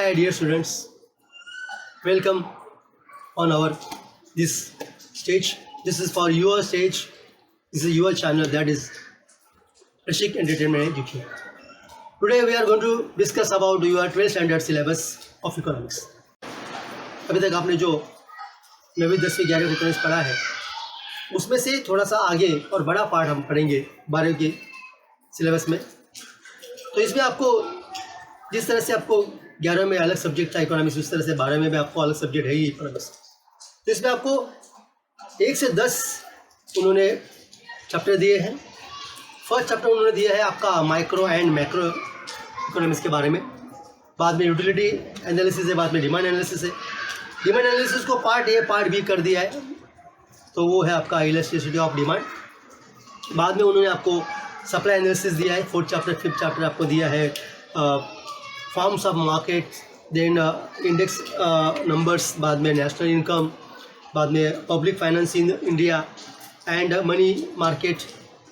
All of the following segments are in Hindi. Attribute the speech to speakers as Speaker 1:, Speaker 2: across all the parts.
Speaker 1: Hi dear students, welcome on our this stage. This is for your stage. This is your channel, that is Rishik Entertainment Education. Today we are going to discuss about your 12th standard syllabus of economics. अभी तक आपने जो 9वीं 10वीं 11वीं इकोनॉमिक्स पढ़ा है उसमें से थोड़ा सा आगे और बड़ा पार्ट हम पढ़ेंगे 12वीं के सिलेबस में। तो इसमें आपको जिस तरह से आपको 11वीं में अलग सब्जेक्ट था इकोनॉमिक्स, उस तरह से 12वीं में भी आपको अलग सब्जेक्ट है ही इकोनॉमिक्स। तो इसमें आपको 1 से 10 उन्होंने चैप्टर दिए हैं। फर्स्ट चैप्टर उन्होंने दिया है आपका माइक्रो एंड मैक्रो इकोनॉमिक्स के बारे में, बाद में यूटिलिटी एनालिसिस है, बाद में डिमांड एनालिसिस है। डिमांड एनालिसिस को पार्ट ए पार्ट बी कर दिया है, तो वो है आपका इलास्टिसिटी ऑफ डिमांड। बाद में उन्होंने आपको सप्लाई एनालिसिस दिया है। 4th चैप्टर 5th चैप्टर आपको दिया है forms of market, then index numbers, बाद में नेशनल इनकम, बाद में public finance in India and money market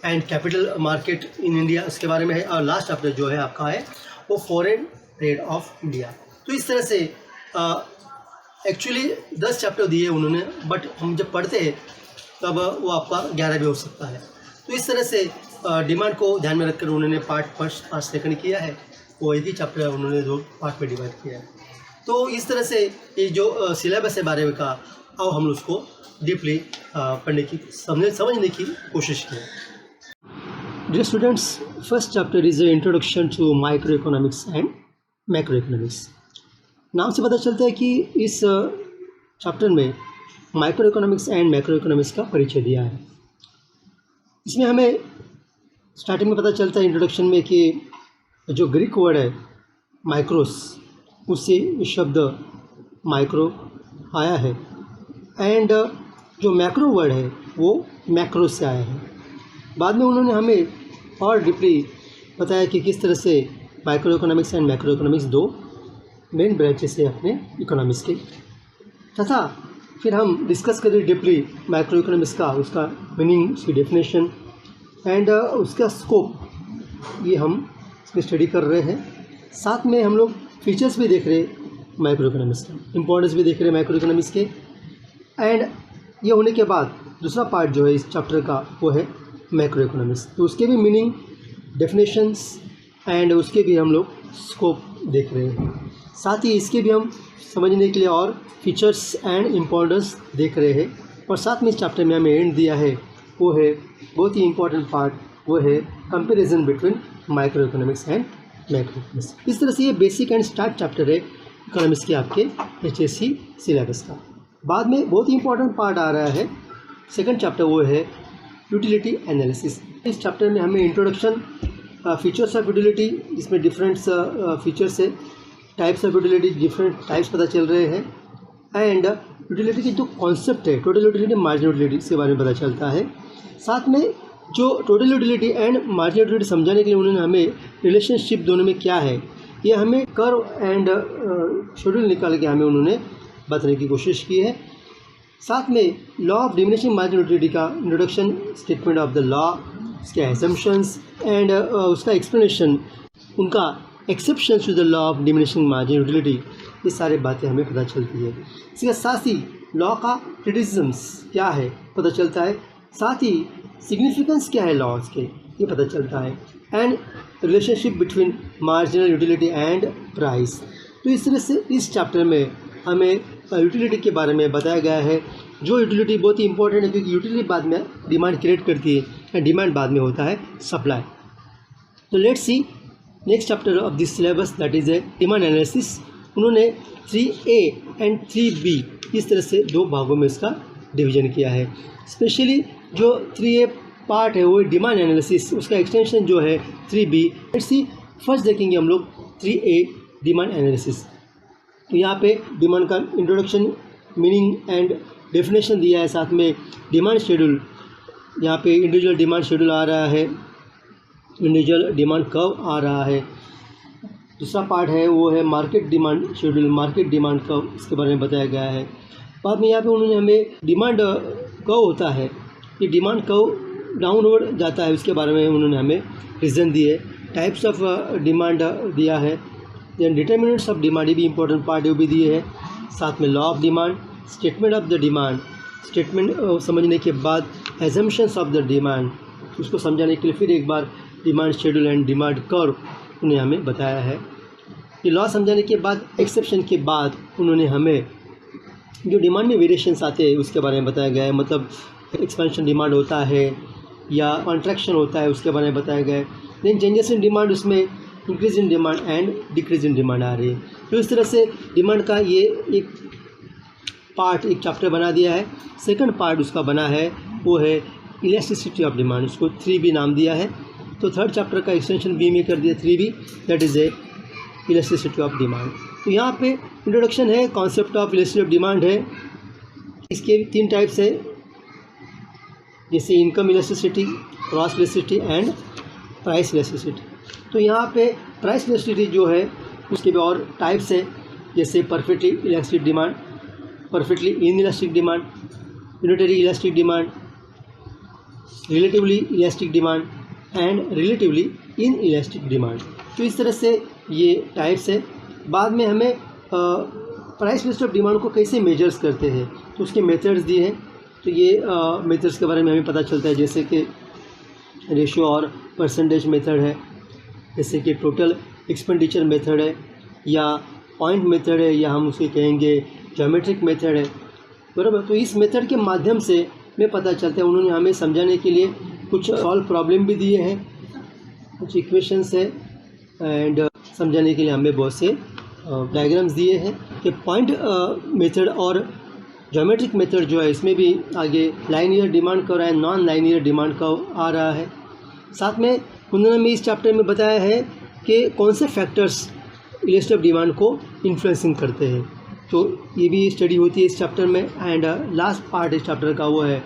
Speaker 1: and capital market in India, उसके बारे में है। और लास्ट चैप्टर जो है आपका है वो फॉरेन ट्रेड ऑफ इंडिया। तो इस तरह से एक्चुअली 10 चैप्टर दिए उन्होंने, बट हम जब पढ़ते हैं तब वो आपका 11 भी हो सकता है। तो इस तरह से डिमांड को ध्यान में रखकर उन्होंने पार्ट फर्स्ट पार्ट सेकंड किया है, वो एक ही चैप्टर उन्होंने 2 पार्ट में डिवाइड किया है। तो इस तरह से ये जो सिलेबस है 12वीं का, अब हम उसको डीपली पढ़ने की समझने की कोशिश की। Dear students, first chapter is a introduction to micro economics and macro economics. नाम से पता चलता है कि इस चैप्टर में micro economics and macro economics का परिचय दिया है। इसमें हमें स्टार्टिंग में पता चलता है इंट्रोडक्शन में कि जो ग्रीक वर्ड है माइक्रोस, उससे शब्द माइक्रो आया है, एंड जो मैक्रो वर्ड है वो मैक्रोस से आया है। बाद में उन्होंने हमें और डीपली बताया कि किस तरह से micro economics and macro economics 2 main branches है अपने इकोनॉमिक्स के, तथा फिर हम डिस्कस करें डीपली माइक्रो इकोनॉमिक्स का, उसका मीनिंग, उसकी डेफिनेशन एंड उसका स्कोप, ये हम इसमें स्टडी कर रहे हैं। साथ में हम लोग फीचर्स भी देख रहे हैं माइक्रो इकोनॉमिक्स का, इंपॉर्टेंस भी देख रहे हैं माइक्रो इकोनॉमिक्स के। एंड ये होने के बाद दूसरा पार्ट जो है इस चैप्टर का वो है मैक्रो इकोनॉमिक्स। तो उसके भी मीनिंग, डेफिनेशंस एंड उसके भी हम लोग स्कोप देख रहे हैं। साथ ही इसके भी हम समझने के लिए और फीचर्स एंड इम्पोर्टेंस देख रहे हैं। और साथ में इस चैप्टर में हमें एंड दिया है, वो है बहुत ही इम्पोर्टेंट पार्ट, वो है comparison between micro economics and macro economics. इस तरह से ये बेसिक एंड स्टार्ट चैप्टर है इकोनॉमिक्स के आपके HSC सिलेबस का। बाद में बहुत ही इंपॉर्टेंट पार्ट आ रहा है सेकंड चैप्टर, वो है यूटिलिटी एनालिसिस। इस चैप्टर में हमें इंट्रोडक्शन, फीचर्स ऑफ यूटिलिटी, जिसमें डिफरेंट फीचर्स है, types of utility, different types पता चल रहे हैं, एंड यूटिलिटी की जो कॉन्सेप्ट है टोटल यूटिलिटी, मार्जिनल यूटिलिटी, इसके बारे में पता चलता है। साथ में जो total utility and marginal utility समझाने के लिए उन्होंने हमें रिलेशनशिप दोनों में क्या है, ये हमें कर्व एंड शेड्यूल निकाल के हमें उन्होंने बताने की कोशिश की है। साथ में law of diminishing marginal utility का introduction, statement of the law, उसके एजम्पशंस एंड उसका एक्सप्लेनेशन, उनका exception to the law of diminishing marginal utility, ये सारी बातें हमें पता चलती है। इसके साथ ही लॉ का क्रिटिसिज्म्स क्या है पता चलता है, साथ ही सिग्निफिकेंस क्या है लॉज के, ये पता चलता है, and relationship between marginal utility and price. तो इस तरह से इस चैप्टर में हमें यूटिलिटी के बारे में बताया गया है, जो यूटिलिटी बहुत ही इंपॉर्टेंट है, क्योंकि यूटिलिटी बाद में डिमांड क्रिएट करती है एंड डिमांड बाद में होता है सप्लाई। तो let's see next chapter of this syllabus, that is a demand analysis. उन्होंने 3A एंड 3B इस तरह से 2 भागों में इसका डिवीजन किया है। स्पेशली जो 3A पार्ट है वो डिमांड एनालिसिस, उसका एक्सटेंशन जो है 3B। लेट्स सी फर्स्ट देखेंगे हम लोग 3A डिमांड एनालिसिस। तो यहाँ पे डिमांड का इंट्रोडक्शन, मीनिंग एंड डेफिनेशन दिया है, साथ में डिमांड शेड्यूल, यहाँ पे इंडिविजुअल डिमांड शेड्यूल आ रहा है, इंडिविजुअल डिमांड कर्व आ रहा है। दूसरा पार्ट है वो है market demand schedule, market demand curve, इसके बारे में बताया गया है। बाद में यहाँ पे उन्होंने हमें डिमांड कर्व होता है, ये डिमांड कर्व डाउनवर्ड जाता है, उसके बारे में उन्होंने हमें रीज़न दिए। टाइप्स ऑफ डिमांड दिया है, देन डिटर्मिनेंट्स ऑफ डिमांड, ये भी इंपॉर्टेंट पार्ट, ये भी दिए हैं। साथ में law of demand, statement of the demand, statement समझने के बाद एजम्पशंस ऑफ द डिमांड, उसको समझाने के लिए फिर एक बार demand schedule and demand curve उन्हें हमें बताया है। ये लॉ समझाने के बाद एक्सेप्शन के बाद उन्होंने हमें जो डिमांड में वेरिएशंस आते हैं उसके बारे में बताया गया है, मतलब एक्सपेंशन डिमांड होता है या कॉन्ट्रैक्शन होता है उसके बारे में बताया गया है। देन चेंजेस इन डिमांड, उसमें increase in demand and decrease in demand आ रही है। तो इस तरह से डिमांड का ये एक पार्ट, एक चैप्टर बना दिया है। सेकंड पार्ट उसका बना है वो है इलास्टिसिटी ऑफ डिमांड, उसको 3B नाम दिया है। तो थर्ड चैप्टर का एक्सटेंशन बी में कर दिया 3B, that is a elasticity of demand. तो यहाँ पे इंट्रोडक्शन है, concept of elasticity of demand है। इसके 3 टाइप्स है, जैसे income elasticity, cross elasticity and price elasticity. तो यहाँ पे प्राइस इलास्टिसिटी जो है उसके भी और टाइप्स है, जैसे perfectly elastic demand, perfectly inelastic demand, unitary elastic demand, relatively elastic demand and relatively inelastic demand. तो इस तरह से ये टाइप्स है। बाद में हमें प्राइस इलास्टिसिटी ऑफ डिमांड को कैसे मेजर्स करते हैं तो उसके मेथड्स दिए हैं। तो ये मेथड्स के बारे में हमें पता चलता है, जैसे कि रेशियो और परसेंटेज मेथड है, जैसे कि टोटल एक्सपेंडिचर मेथड है, या पॉइंट मेथड है, या हम उसे कहेंगे ज्योमेट्रिक मेथड है, बराबर। तो इस मेथड के माध्यम से हमें पता चलता है, उन्होंने हमें समझाने के लिए कुछ सॉल्व प्रॉब्लम भी दिए हैं, कुछ इक्वेशंस है, एंड समझाने के लिए हमें बहुत से डायग्राम्स दिए हैं कि पॉइंट मेथड और ज्योमेट्रिक मेथड जो है इसमें भी आगे linear demand curve and non linear demand curve आ रहा है। साथ में उन्होंने हमें इस चैप्टर में बताया है कि कौन से फैक्टर्स इलास्टिसिटी ऑफ डिमांड को इन्फ्लुएंसिंग करते हैं, तो ये भी स्टडी होती है इस चैप्टर में। एंड लास्ट पार्ट इस चैप्टर का वो है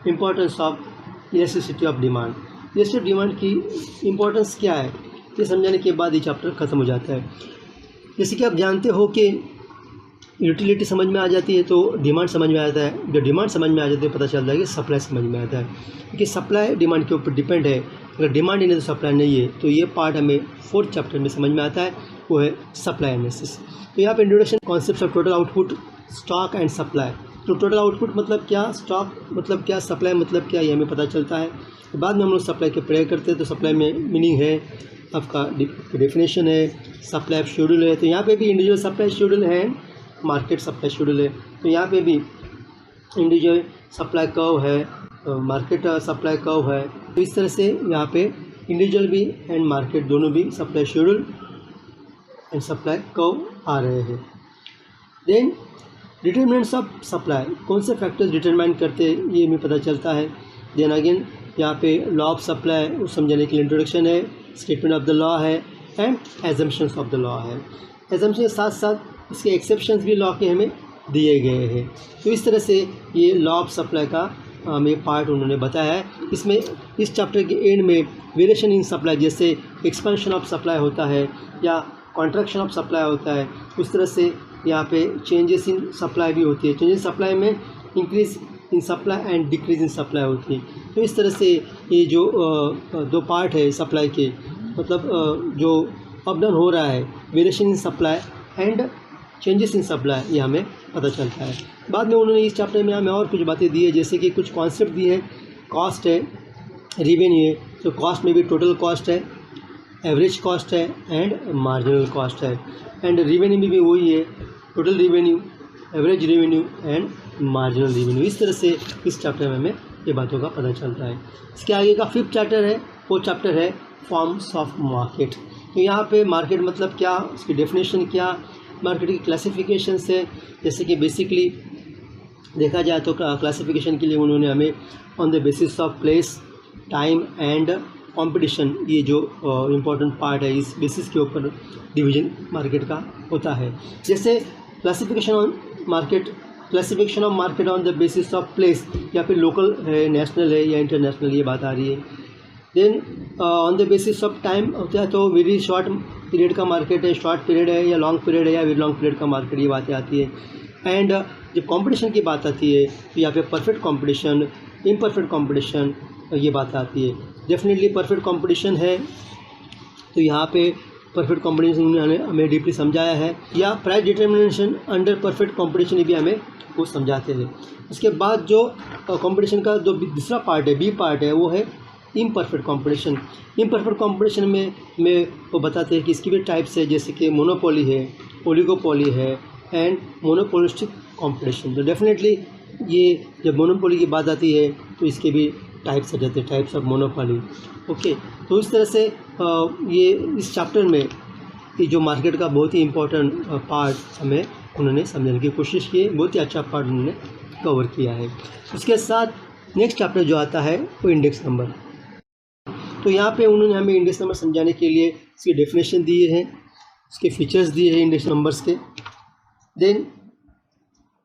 Speaker 1: importance of elasticity of demand. Elasticity of demand की इम्पोर्टेंस क्या है ये समझाने के बाद ये चैप्टर ख़त्म हो जाता है। जैसे कि आप जानते हो कि यूटिलिटी समझ में आ जाती है तो डिमांड समझ में आता है, जब डिमांड समझ में आ जाती है पता चलता है कि सप्लाई समझ में आता है, क्योंकि सप्लाई डिमांड के ऊपर डिपेंड है। अगर डिमांड ही नहीं तो सप्लाई नहीं है। तो ये पार्ट हमें 4th चैप्टर में समझ में आता है, वो है सप्लाई एनालिसिस। तो यहाँ पे introduction concept of total output, stock and supply. तो टोटल आउटपुट मतलब क्या, स्टॉक मतलब क्या, सप्लाई मतलब क्या, ये हमें पता चलता है। तो बाद में हम लोग सप्लाई के पढ़ाई करते हैं, तो सप्लाई में मीनिंग है आपका डेफिनेशन है, सप्लाई शेड्यूल है। तो यहाँ पे भी इंडिविजुअल सप्लाई शेड्यूल है, मार्केट सप्लाई शेड्यूल है। तो यहाँ पे भी इंडिविजुअल सप्लाई कर्व है, मार्केट सप्लाई कर्व है। तो इस तरह से यहाँ पे इंडिविजुअल भी एंड मार्केट दोनों भी supply schedule and supply curve आ रहे हैं। देन डिटरमिनेंट्स ऑफ सप्लाई, कौन से फैक्टर्स डिटरमाइन करते हैं ये हमें पता चलता है। देन अगेन यहाँ पे लॉ ऑफ सप्लाई उस समझाने के लिए इंट्रोडक्शन है, स्टेटमेंट ऑफ द लॉ है and assumptions of the law है। एजम्पशन के साथ साथ इसके एक्सेप्शंस भी लॉ के हमें दिए गए हैं। तो इस तरह से ये लॉ ऑफ सप्लाई का हमें पार्ट उन्होंने बताया है। इसमें इस चैप्टर के एंड में वेरिएशन इन सप्लाई, जैसे एक्सपेंशन ऑफ सप्लाई होता है या कॉन्ट्रैक्शन ऑफ सप्लाई होता है, उस तरह से यहाँ पे चेंजेस इन सप्लाई भी होती है। चेंजेस सप्लाई में increase in supply and decrease in supply होती है। तो इस तरह से ये जो 2 पार्ट है सप्लाई के, मतलब जो अप डाउन हो रहा है, variation in supply and changes in supply, ये हमें पता चलता है। बाद में उन्होंने इस चैप्टर में हमें और कुछ बातें दी है, जैसे कि कुछ कॉन्सेप्ट दिए हैं, कॉस्ट है, रेवेन्यू है। तो कॉस्ट में भी टोटल कॉस्ट है, एवरेज कॉस्ट है एंड मार्जिनल कॉस्ट है, एंड रेवेन्यू में भी वही है, total revenue, average revenue and marginal revenue. इस तरह से इस चैप्टर में हमें ये बातों का पता चलता है। इसके आगे का 5th चैप्टर है, वो चैप्टर है फॉर्म्स ऑफ मार्केट। तो यहाँ पे मार्केट मतलब क्या, उसकी डेफिनेशन क्या, मार्केट की क्लासिफिकेशन है। जैसे कि बेसिकली देखा जाए तो क्लासिफिकेशन के लिए उन्होंने हमें on the basis of place, time and competition, ये जो इम्पोर्टेंट पार्ट है, इस बेसिस के ऊपर डिवीजन मार्केट का होता है। जैसे classification on market, classification of market on the basis of place, या फिर लोकल है, नेशनल है या इंटरनेशनल, ये बात आ रही है। Then on the basis of time होता है, तो वेरी शॉर्ट पीरियड का मार्केट है, शॉर्ट पीरियड है या लॉन्ग पीरियड है या वेरी लॉन्ग पीरियड का मार्केट, ये बातें आती है। एंड जब कंपटीशन की बात आती है तो यहाँ पे परफेक्ट कंपटीशन, इम्परफेक्ट कंपटीशन, ये बात आती है। डेफिनेटली परफेक्ट कंपटीशन है तो यहाँ पे परफेक्ट कॉम्पिटिशन उन्होंने हमें डीपली समझाया है, या price determination under perfect competition भी हमें वो समझाते हैं। उसके बाद जो कॉम्पिटिशन का जो दूसरा पार्ट है, बी पार्ट है, वो है इम्परफेक्ट कॉम्पिटिशन। इम्परफेक्ट कॉम्पिटिशन में वो बताते हैं कि इसकी भी टाइप्स है, जैसे कि मोनोपोली है, ओलिगोपोली है एंड मोनोपोलिस्टिक कॉम्पिटिशन। तो डेफिनेटली ये जब मोनोपोली की बात आती है तो इसके भी टाइप्स आ जाते हैं, टाइप्स ऑफ मोनोपोली। ओके, तो इस तरह से ये इस चैप्टर में ये जो मार्केट का बहुत ही इम्पोर्टेंट पार्ट हमें उन्होंने समझने की कोशिश की, बहुत ही अच्छा पार्ट उन्होंने कवर किया है। उसके साथ नेक्स्ट चैप्टर जो आता है वो इंडेक्स नंबर। तो यहाँ पे उन्होंने हमें इंडेक्स नंबर समझाने के लिए इसकी डेफिनेशन दिए हैं, उसके फीचर्स दिए हैं इंडेक्स नंबर्स के। देन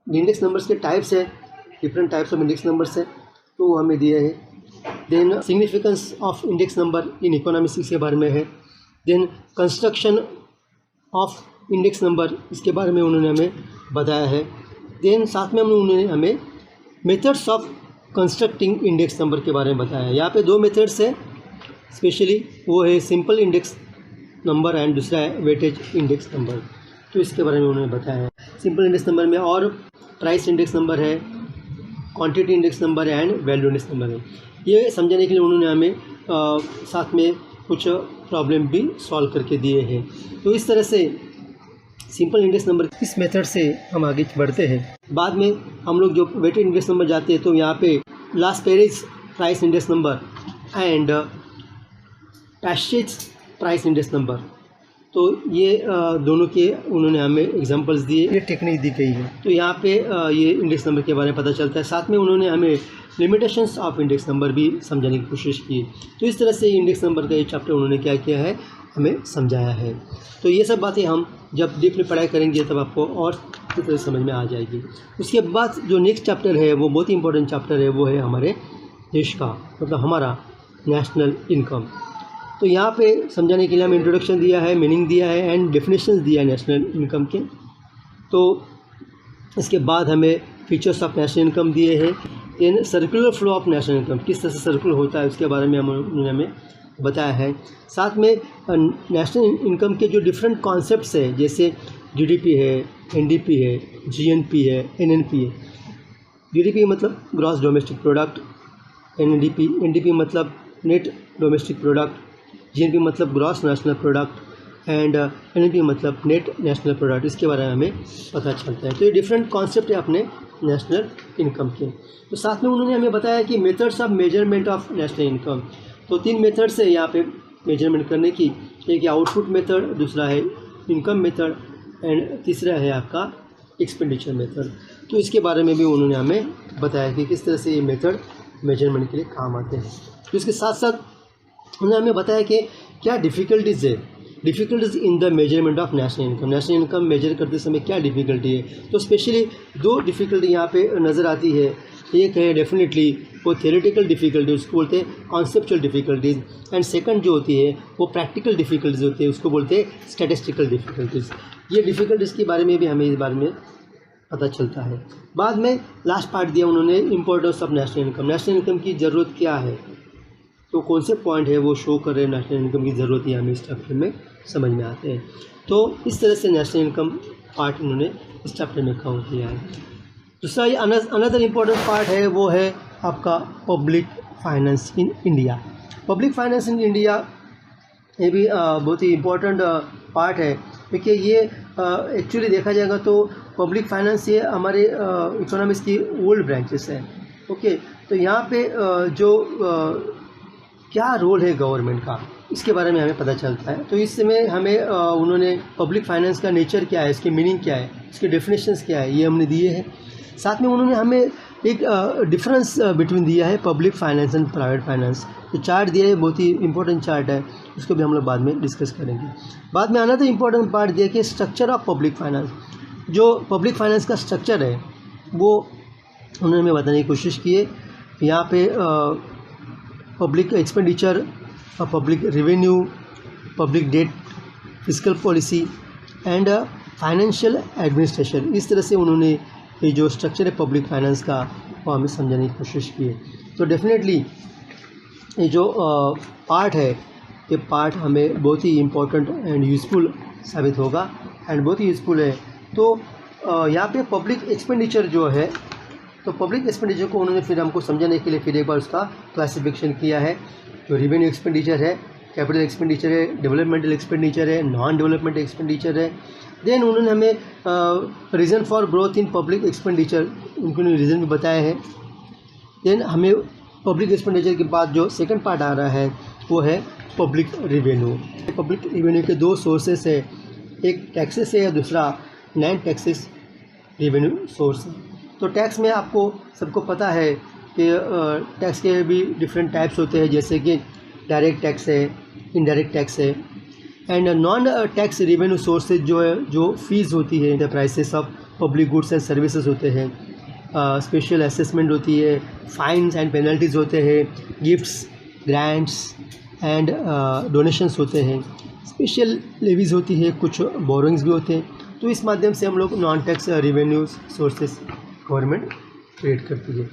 Speaker 1: इंडेक्स नंबर्स के टाइप्स है, different types of index numbers है, तो वो हमें दिए हैं। Then significance of index number in economics के बारे में है। Then construction of index number, इसके बारे में उन्होंने हमें बताया है। देन साथ में उन्होंने हमें methods of constructing index number के बारे में बताया। यहाँ पे दो मेथड्स है स्पेशली, वो है सिंपल इंडेक्स नंबर एंड दूसरा है वेटेज इंडेक्स नंबर। तो इसके बारे में उन्होंने बताया है। सिंपल इंडेक्स नंबर में और प्राइस इंडेक्स नंबर है, quantity index number and value index number है। ये समझाने के लिए उन्होंने हमें साथ में कुछ प्रॉब्लम भी सॉल्व करके दिए हैं। तो इस तरह से सिंपल इंडेक्स नंबर इस मेथड से हम आगे बढ़ते हैं। बाद में हम लोग जो वेटेड इंडेक्स नंबर जाते हैं तो यहाँ पे Laspeyres price index number and Paasche's price index number, तो ये दोनों के उन्होंने हमें एग्जांपल्स दिए, ये टेक्निक दी गई है। तो यहाँ पे ये इंडेक्स नंबर के बारे में पता चलता है। साथ में उन्होंने हमें लिमिटेशंस ऑफ इंडेक्स नंबर भी समझाने की कोशिश की। तो इस तरह से इंडेक्स नंबर का ये चैप्टर उन्होंने क्या किया है, हमें समझाया है। तो ये सब बातें हम जब डीपली पढ़ाई करेंगे तब आपको और अच्छी तरह समझ में आ जाएगी। उसके बाद जो नेक्स्ट चैप्टर है वो बहुत ही इंपॉर्टेंट चैप्टर है, वो है हमारे देश का, मतलब हमारा नेशनल इनकम। तो यहाँ पे समझाने के लिए हमें इंट्रोडक्शन दिया है, मीनिंग दिया है एंड डेफिनेशंस दिया है नेशनल इनकम के। तो इसके बाद हमें फीचर्स ऑफ नेशनल इनकम दिए हैं। In circular flow of national income, किस तरह से सर्कुलर होता है उसके बारे में उन्होंने हमें बताया है। साथ में नेशनल इनकम के जो डिफरेंट कॉन्सेप्ट्स है, जैसे जीडीपी है, एनडीपी है, जीएनपी है, एनएनपी है। जीडीपी मतलब ग्रॉस डोमेस्टिक प्रोडक्ट, एनडीपी मतलब नेट डोमेस्टिक प्रोडक्ट, जीएनपी मतलब gross national product and NNP मतलब नेट नेशनल प्रोडक्ट। इसके बारे में हमें पता चलता है। तो ये डिफरेंट कॉन्सेप्ट है अपने नेशनल इनकम के। तो साथ में उन्होंने हमें बताया कि methods of measurement of national income. तो 3 मेथड्स है यहाँ पे मेजरमेंट करने की, एक आउटपुट मेथड, दूसरा है इनकम मेथड एंड तीसरा है आपका एक्सपेंडिचर मेथड। तो इसके बारे में भी उन्होंने हमें बताया कि किस तरह से ये मेथड मेजरमेंट के लिए काम आते हैं। तो इसके साथ साथ उन्होंने हमें बताया कि क्या डिफ़िकल्टीज़ है, difficulties in the measurement of national income. National income measure करते समय क्या डिफ़िकल्टी है। तो स्पेशली 2 डिफ़िकल्टी यहाँ पे नज़र आती है। एक है डेफिनेटली वो थ्योरेटिकल डिफ़िकल्टी, उसको बोलते हैं कॉन्सेप्चुअल डिफ़िकल्टीज़, एंड सेकंड जो होती है वो प्रैक्टिकल डिफ़िकल्टीज होती है, उसको बोलते हैं स्टैटिस्टिकल डिफ़िकल्टीज़। ये डिफ़िकल्टीज़ के बारे में भी हमें इस बारे में पता चलता है। बाद में लास्ट पार्ट दिया उन्होंने importance of national income. National income की ज़रूरत क्या है, तो कौन से पॉइंट है वो शो कर रहे हैं नेशनल इनकम की ज़रूरत है, हमें इस चैप्टर में समझ में आते हैं। तो इस तरह से नेशनल इनकम पार्ट उन्होंने इस चैप्टर में कवर किया है। दूसरा ये अनदर इम्पोर्टेंट पार्ट है, वो है आपका public finance in India. Public finance in India ये भी बहुत ही इम्पोर्टेंट पार्ट है, क्योंकि ये एक्चुअली देखा जाएगा तो पब्लिक फाइनेंस ये हमारे इकोनॉमिक्स की ओल्ड ब्रांचेस हैं। ओके, तो यहाँ पे जो क्या रोल है गवर्नमेंट का, इसके बारे में हमें पता चलता है। तो इस समय हमें उन्होंने पब्लिक फाइनेंस का नेचर क्या है, इसकी मीनिंग क्या है, इसके डेफिनेशंस क्या है, ये हमने दिए हैं। साथ में उन्होंने हमें एक डिफरेंस बिटवीन दिया है public finance and private finance. तो चार्ट दिया है, बहुत ही इंपॉर्टेंट चार्ट है, उसको भी हम लोग बाद में डिस्कस करेंगे। बाद में अनदर इम्पोर्टेंट पार्ट दिया कि स्ट्रक्चर ऑफ पब्लिक फाइनेंस। जो पब्लिक फाइनेंस का स्ट्रक्चर है वो उन्होंने हमें बताने की कोशिश की है। यहाँ पे public expenditure, public revenue, public debt, fiscal policy and financial administration, इस तरह से उन्होंने ये जो स्ट्रक्चर है पब्लिक फाइनेंस का वो हमें समझाने की कोशिश की है। तो डेफिनेटली ये जो पार्ट है ये पार्ट हमें बहुत ही इम्पोर्टेंट एंड यूज़फुल साबित होगा एंड बहुत ही यूज़फुल है। तो यहाँ पे पब्लिक एक्सपेंडिचर जो है, तो पब्लिक एक्सपेंडिचर को उन्होंने फिर हमको समझाने के लिए फिर एक बार उसका क्लासिफिकेशन किया है। जो रिवेन्यू एक्सपेंडिचर है, कैपिटल एक्सपेंडिचर है, डेवलपमेंटल एक्सपेंडिचर है, नॉन डेवलपमेंट एक्सपेंडिचर है। देन उन्होंने हमें reason for growth in public expenditure उन्होंने रीज़न भी बताया है। देन हमें पब्लिक एक्सपेंडिचर के बाद जो सेकंड पार्ट आ रहा है वो है पब्लिक रिवेन्यू। पब्लिक रिवेन्यू के दो सोर्सेस है, एक टैक्सेस है, दूसरा नॉन टैक्सेस रिवेन्यू सोर्स है। तो टैक्स में आपको सबको पता है कि टैक्स के भी डिफरेंट टाइप्स होते हैं, जैसे कि डायरेक्ट टैक्स है, इनडायरेक्ट टैक्स है। And non tax revenue sources जो है, जो फीस होती है, the prices of public goods and services होते हैं, स्पेशल असेसमेंट होती है, फाइन्स एंड पेनल्टीज़ होते हैं, गिफ्ट्स, ग्रांट्स एंड डोनेशंस होते हैं, स्पेशल लेवीज़ होती है, कुछ बोरोइंग्स भी होते हैं। तो इस माध्यम से हम लोग non tax revenue sources government create करती है।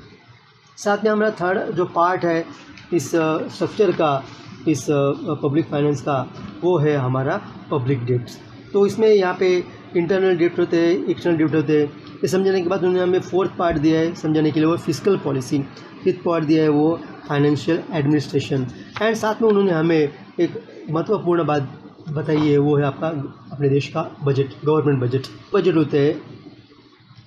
Speaker 1: साथ में हमारा थर्ड जो पार्ट है इस स्ट्रक्चर का, इस पब्लिक फाइनेंस का, वो है हमारा पब्लिक डेट्स। तो इसमें यहाँ पे इंटरनल डेट होते हैं, एक्सटर्नल डेट होते हैं। ये समझने के बाद उन्होंने हमें फोर्थ पार्ट दिया है समझाने के लिए, वो फिस्कल पॉलिसी। फिफ्थ पार्ट दिया है वो फाइनेंशियल एडमिनिस्ट्रेशन। एंड साथ में उन्होंने हमें एक महत्वपूर्ण बात बताई है, वो है आपका अपने देश का बजट, गवर्नमेंट बजट। बजट होते हैं,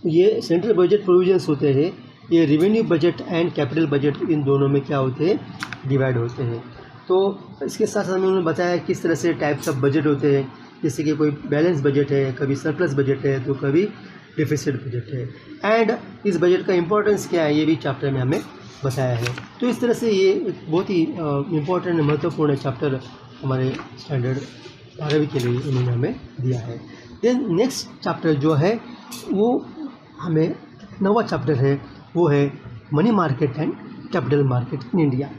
Speaker 1: ये सेंट्रल बजट प्रोविजंस होते हैं, ये revenue budget and capital budget, इन दोनों में क्या होते हैं, डिवाइड होते हैं। तो इसके साथ साथ उन्होंने बताया किस तरह से टाइप्स ऑफ बजट होते हैं, जैसे कि कोई बैलेंस बजट है, कभी सरप्लस बजट है, तो कभी डिफिसिट बजट है। एंड इस बजट का इम्पोर्टेंस क्या है, ये भी चैप्टर में हमें बताया है। तो इस तरह से ये एक बहुत ही इम्पोर्टेंट महत्वपूर्ण चैप्टर हमारे स्टैंडर्ड 12वीं के लिए उन्होंने हमें दिया है। देन नेक्स्ट चैप्टर जो है वो हमें 9वां चैप्टर है, वो है money market and capital market in India.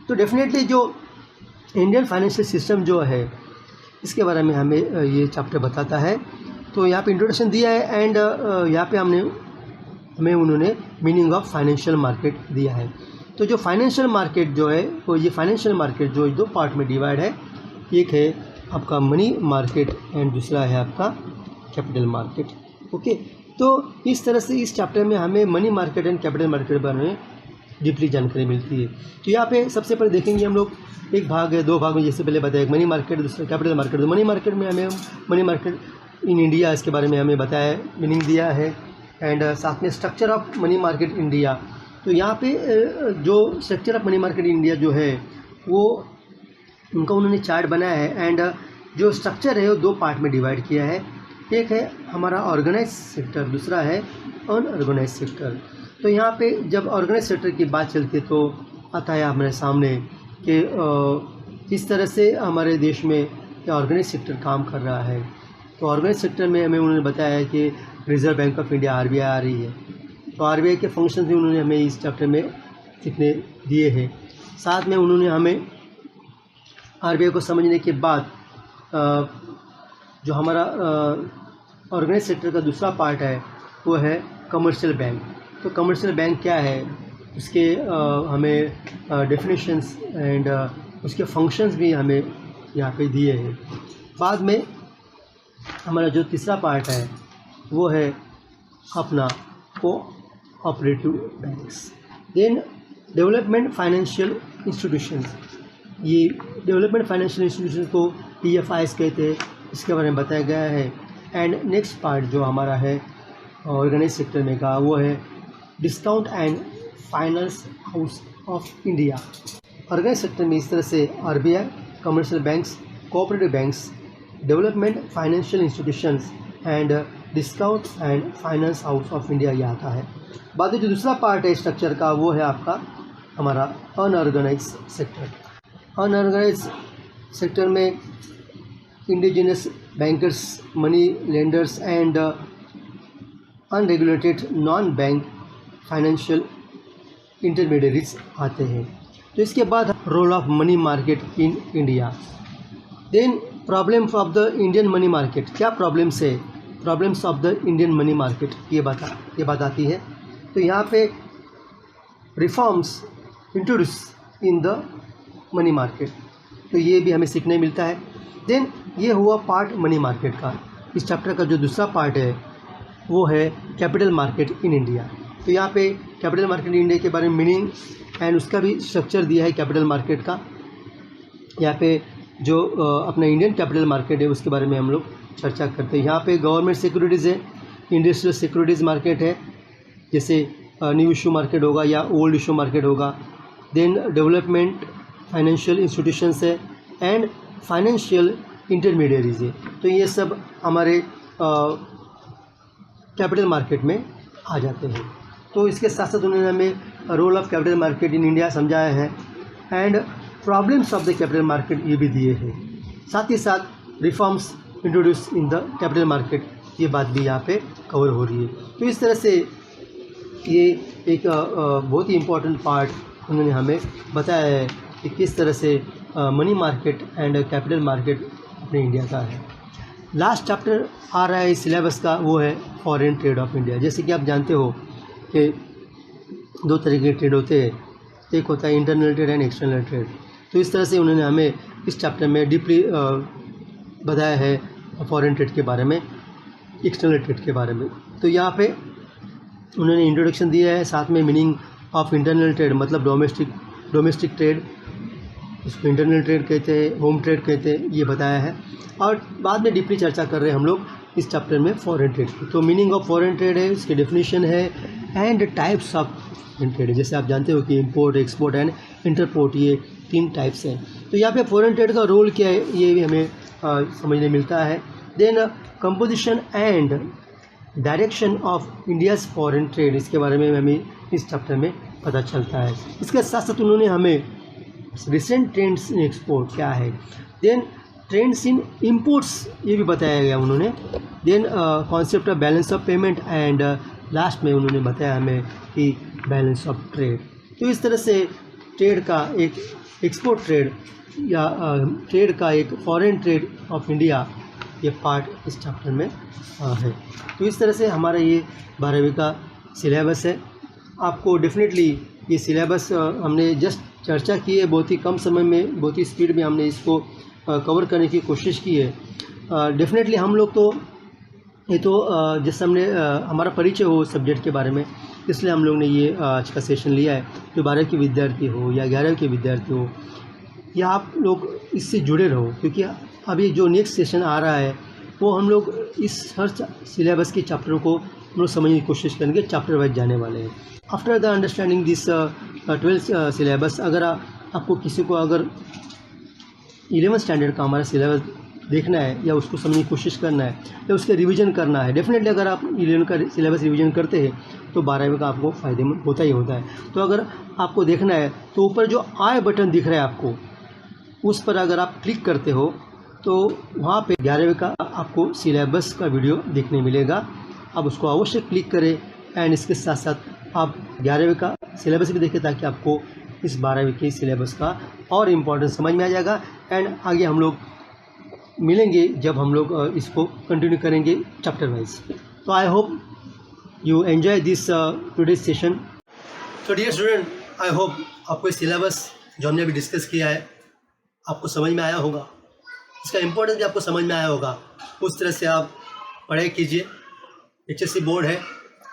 Speaker 1: तो डेफिनेटली जो इंडियन फाइनेंशियल सिस्टम जो है, इसके बारे में हमें ये चैप्टर बताता है। तो यहाँ पे इंट्रोडक्शन दिया है एंड यहाँ पे हमें उन्होंने मीनिंग ऑफ फाइनेंशियल मार्केट दिया है। तो जो फाइनेंशियल मार्केट जो है, वो ये फाइनेंशियल मार्केट जो दो पार्ट में डिवाइड है, एक है आपका मनी मार्केट एंड दूसरा है आपका कैपिटल मार्केट। ओके, तो इस तरह से इस चैप्टर में हमें money market and capital market के बारे में डीपली जानकारी मिलती है। तो यहाँ पे सबसे पहले देखेंगे हम लोग, एक भाग है, दो भाग में, जैसे पहले बताया मनी मार्केट, दूसरा कैपिटल मार्केट। तो मनी मार्केट में हमें मनी मार्केट इन इंडिया, इसके बारे में हमें बताया, मीनिंग दिया है। एंड साथ में structure of money market India. तो यहाँ पे जो structure of money market India जो है, वो उनका उन्होंने चार्ट बनाया है। एंड जो स्ट्रक्चर है वो दो पार्ट में डिवाइड किया है, एक है हमारा ऑर्गेनाइज सेक्टर, दूसरा है अनऑर्गेनाइज सेक्टर। तो यहाँ पे जब ऑर्गेनाइज सेक्टर की बात चलती है तो आता है हमारे सामने कि किस तरह से हमारे देश में ऑर्गेनाइज सेक्टर काम कर रहा है। तो ऑर्गेनाइज सेक्टर में हमें उन्होंने बताया है कि reserve bank of India RBI आ रही है। तो RBI के फंक्शन भी उन्होंने हमें इस चैप्टर में सीखने दिए हैं। साथ में उन्होंने हमें RBI को समझने के बाद जो हमारा ऑर्गेनाइज सेक्टर का दूसरा पार्ट है वो है कमर्शियल बैंक। तो कमर्शियल बैंक क्या है, उसके हमें डेफिनेशंस एंड उसके फंक्शंस भी हमें यहाँ पे दिए हैं। बाद में हमारा जो तीसरा पार्ट है वो है अपना cooperative banks. Then development financial institutions, ये डेवलपमेंट फाइनेंशियल इंस्टीट्यूशन को DFIs कहते हैं, इसके बारे में बताया गया है। एंड नेक्स्ट पार्ट जो हमारा है ऑर्गेनाइज सेक्टर में का, वो है discount and finance house of India. Organise sector में इस तरह से RBI, commercial banks, cooperative banks, development financial institutions and discount and finance house of India ये आता है। बाद में जो दूसरा पार्ट है स्ट्रक्चर का, वो है आपका हमारा अनऑर्गेनाइज सेक्टर। अनऑर्गेनाइज सेक्टर में indigenous bankers, money lenders and unregulated non bank financial intermediaries आते हैं। तो इसके बाद role of money market in India. Then problems of the Indian money market, क्या प्रॉब्लम्स है, problems of the Indian money market, ये बात आती है। तो यहाँ पे reforms introduce in the money market. तो ये भी हमें सीखने मिलता है। देन ये हुआ पार्ट मनी मार्केट का। इस चैप्टर का जो दूसरा पार्ट है वो है कैपिटल मार्केट इन इंडिया। तो यहाँ पे कैपिटल मार्केट इन इंडिया के बारे में मीनिंग एंड उसका भी स्ट्रक्चर दिया है कैपिटल मार्केट का। यहाँ पे जो अपना इंडियन कैपिटल मार्केट है उसके बारे में हम लोग चर्चा करते हैं। यहाँ पे गवर्नमेंट सिक्योरिटीज़ है, इंडस्ट्रियल सिक्योरिटीज़ मार्केट है, जैसे न्यू इशू मार्केट होगा या ओल्ड इशू मार्केट होगा। देन डेवलपमेंट फाइनेंशियल इंस्टीट्यूशंस है एंड फाइनेंशियल इंटरमीडियरीज है। तो ये सब हमारे कैपिटल मार्केट में आ जाते हैं। तो इसके साथ साथ उन्होंने हमें role of capital market in India समझाया है and problems of the capital market ये भी दिए हैं। साथ ही साथ reforms introduce in the capital market, ये बात भी यहाँ पे कवर हो रही है। तो इस तरह से ये एक बहुत ही इम्पोर्टेंट पार्ट उन्होंने हमें बताया है कि किस तरह से money market and capital market अपने इंडिया का है। लास्ट चैप्टर आ रहा है सिलेबस का, वो है फॉरेन ट्रेड ऑफ इंडिया। जैसे कि आप जानते हो कि दो तरह के ट्रेड होते हैं, एक होता है internal trade and external trade. तो इस तरह से उन्होंने हमें इस चैप्टर में डीपली बताया है फॉरेन ट्रेड के बारे में, एक्सटर्नल ट्रेड के बारे में। तो यहाँ पे उन्होंने इंट्रोडक्शन दिया है, साथ में मीनिंग ऑफ इंटरनल ट्रेड मतलब डोमेस्टिक ट्रेड, इसको इंटरनल ट्रेड कहते हैं, होम ट्रेड कहते हैं, ये बताया है। और बाद में डीपली चर्चा कर रहे हैं हम लोग इस चैप्टर में फॉरेन ट्रेड की। तो मीनिंग ऑफ फॉरेन ट्रेड है, इसकी डेफिनेशन है and types of foreign trade है। जैसे आप जानते हो कि इंपोर्ट, एक्सपोर्ट एंड इंटरपोर्ट, ये 3 टाइप्स हैं। तो यहाँ पे फॉरेन ट्रेड का रोल क्या है ये भी हमें समझने मिलता है। Then composition and direction of India's foreign trade, इसके बारे में हमें इस चैप्टर में पता चलता है। इसके साथ साथ उन्होंने हमें रिसेंट ट्रेंड्स इन एक्सपोर्ट क्या है, देन ट्रेंड्स इन इंपोर्ट्स ये भी बताया गया उन्होंने। Then concept of balance of payment and last में उन्होंने बताया हमें कि बैलेंस ऑफ ट्रेड। तो इस तरह से ट्रेड का एक एक्सपोर्ट ट्रेड या ट्रेड का एक फॉरेन ट्रेड ऑफ इंडिया, ये पार्ट इस चैप्टर में है। तो इस तरह से हमारा ये 12वीं का सिलेबस है। आपको डेफिनेटली ये सिलेबस हमने जस्ट चर्चा की है, बहुत ही कम समय में, बहुत ही स्पीड में हमने इसको कवर करने की कोशिश की है। डेफिनेटली हम लोग तो ये तो जैसे हमने हमारा परिचय हो सब्जेक्ट के बारे में, इसलिए हम लोग ने ये आज का सेशन लिया है। जो 12वीं के विद्यार्थी हो या 11वीं के विद्यार्थी हो, या आप लोग इससे जुड़े रहो, क्योंकि अभी जो नेक्स्ट सेशन आ रहा है वो हम लोग इस हर सिलेबस के चैप्टर को हम लोग समझने की कोशिश करेंगे, चैप्टर वाइज जाने वाले हैं। After the understanding this 12th syllabus, अगर आपको किसी को अगर 11th स्टैंडर्ड का हमारा सिलेबस देखना है या उसको समझने की कोशिश करना है या उसके रिवीजन करना है, डेफिनेटली अगर आप 11th का सिलेबस रिवीजन करते हैं तो 12वीं का आपको फ़ायदेमंद होता ही होता है। तो अगर आपको देखना है तो ऊपर जो आई बटन दिख रहा है आपको, उस पर अगर आप क्लिक करते हो तो वहाँ पे 11वीं का आपको सिलेबस का वीडियो देखने मिलेगा। आप उसको अवश्य क्लिक करें एंड इसके साथ साथ आप 11वीं का सिलेबस भी देखें, ताकि आपको इस 12वीं के सिलेबस का और इम्पोर्टेंस समझ में आ जाएगा। एंड आगे हम लोग मिलेंगे जब हम लोग इसको कंटिन्यू करेंगे चैप्टर वाइज। तो I hope you enjoy this today's session. तो डियर स्टूडेंट, आई होप आपको इस सिलेबस जो हमने अभी डिस्कस किया है आपको समझ में आया होगा, इसका इम्पोर्टेंस भी आपको समझ में आया होगा। उस तरह से आप पढ़ाई कीजिए। HSC बोर्ड है,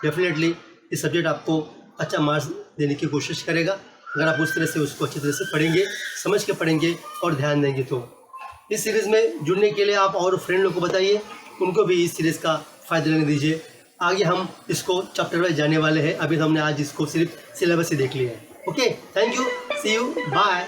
Speaker 1: डेफिनेटली इस सब्जेक्ट आपको अच्छा मार्क्स देने की कोशिश करेगा अगर आप उस तरह से उसको अच्छी तरह से पढ़ेंगे, समझ के पढ़ेंगे और ध्यान देंगे। तो इस सीरीज़ में जुड़ने के लिए आप और फ्रेंड लोग को बताइए, उनको भी इस सीरीज़ का फ़ायदा लेने दीजिए। आगे हम इसको चैप्टर वाइज जाने वाले हैं, अभी तो हमने आज इसको सिर्फ सिलेबस ही देख लिया है। Okay, thank you, see you, bye.